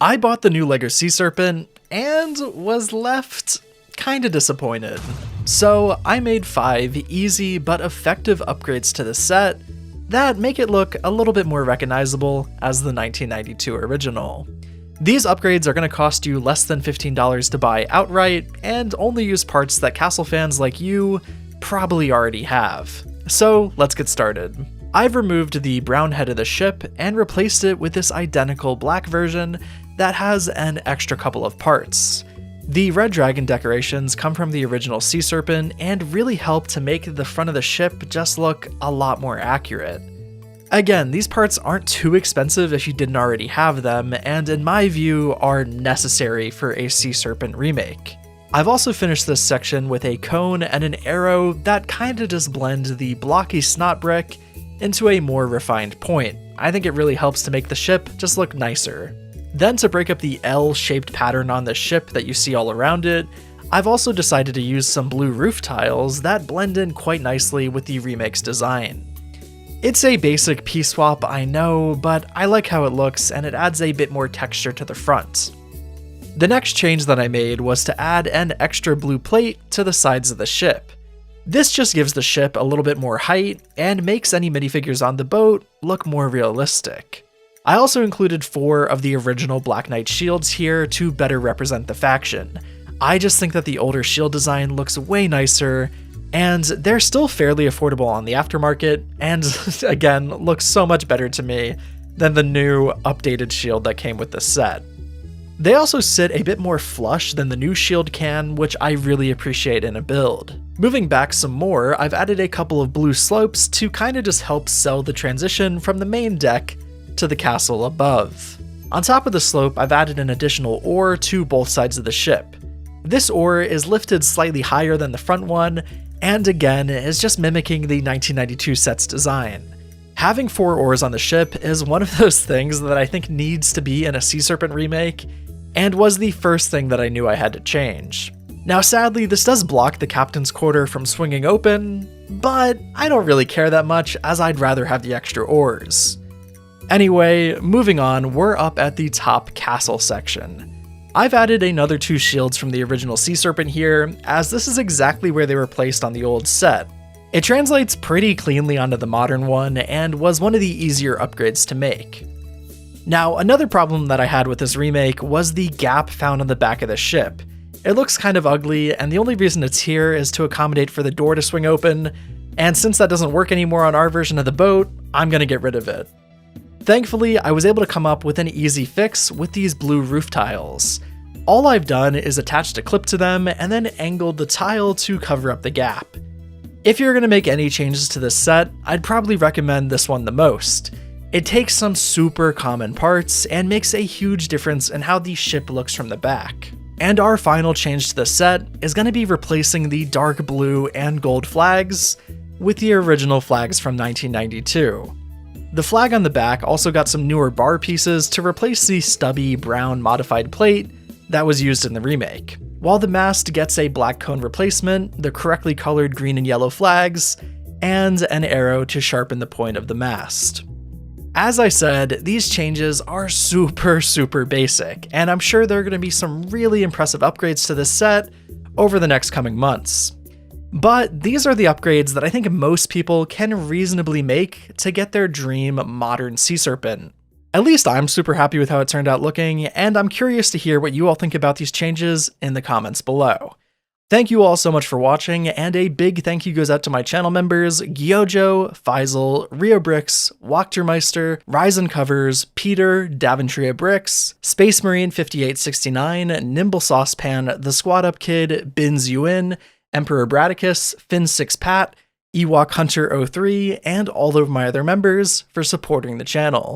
I bought the new LEGO Sea Serpent and was left kinda disappointed. So I made 5 easy but effective upgrades to the set that make it look a little bit more recognizable as the 1992 original. These upgrades are going to cost you less than $15 to buy outright and only use parts that Castle fans like you probably already have. So let's get started. I've removed the brown head of the ship and replaced it with this identical black version that has an extra couple of parts. The red dragon decorations come from the original Sea Serpent and really help to make the front of the ship just look a lot more accurate. Again, these parts aren't too expensive if you didn't already have them, and in my view are necessary for a Sea Serpent remake. I've also finished this section with a cone and an arrow that kinda just blend the blocky snot brick into a more refined point. I think it really helps to make the ship just look nicer. Then to break up the L-shaped pattern on the ship that you see all around it, I've also decided to use some blue roof tiles that blend in quite nicely with the remake's design. It's a basic piece swap, I know, but I like how it looks and it adds a bit more texture to the front. The next change that I made was to add an extra blue plate to the sides of the ship. This just gives the ship a little bit more height and makes any minifigures on the boat look more realistic. I also included 4 of the original Black Knight shields here to better represent the faction. I just think that the older shield design looks way nicer, and they're still fairly affordable on the aftermarket, and again, looks so much better to me than the new updated shield that came with the set. They also sit a bit more flush than the new shield can, which I really appreciate in a build. Moving back some more, I've added a couple of blue slopes to kinda just help sell the transition from the main deck to the castle above. On top of the slope, I've added an additional oar to both sides of the ship. This oar is lifted slightly higher than the front one, and again, is just mimicking the 1992 set's design. Having 4 oars on the ship is one of those things that I think needs to be in a Sea Serpent remake, and was the first thing that I knew I had to change. Now sadly, this does block the captain's quarter from swinging open, but I don't really care that much as I'd rather have the extra oars. Anyway, moving on, we're up at the top castle section. I've added another 2 shields from the original Sea Serpent here, as this is exactly where they were placed on the old set. It translates pretty cleanly onto the modern one, and was one of the easier upgrades to make. Now, another problem that I had with this remake was the gap found on the back of the ship. It looks kind of ugly, and the only reason it's here is to accommodate for the door to swing open, and since that doesn't work anymore on our version of the boat, I'm gonna get rid of it. Thankfully, I was able to come up with an easy fix with these blue roof tiles. All I've done is attached a clip to them and then angled the tile to cover up the gap. If you're going to make any changes to this set, I'd probably recommend this one the most. It takes some super common parts and makes a huge difference in how the ship looks from the back. And our final change to the set is going to be replacing the dark blue and gold flags with the original flags from 1992. The flag on the back also got some newer bar pieces to replace the stubby brown modified plate that was used in the remake, while the mast gets a black cone replacement, the correctly colored green and yellow flags, and an arrow to sharpen the point of the mast. As I said, these changes are super basic, and I'm sure there are going to be some really impressive upgrades to this set over the next coming months. But these are the upgrades that I think most people can reasonably make to get their dream modern Sea Serpent. At least I'm super happy with how it turned out looking, and I'm curious to hear what you all think about these changes in the comments below. Thank you all so much for watching, and a big thank you goes out to my channel members, Gyojo, Faisal, Rio Bricks, Wachtermeister, Ryzen Covers, Peter, Daventria Bricks, Space Marine 5869, Nimble Saucepan, The Squad Up Kid, Bins Yuin, Emperor Bradicus, Fin6Pat, Ewok Hunter 03, and all of my other members for supporting the channel.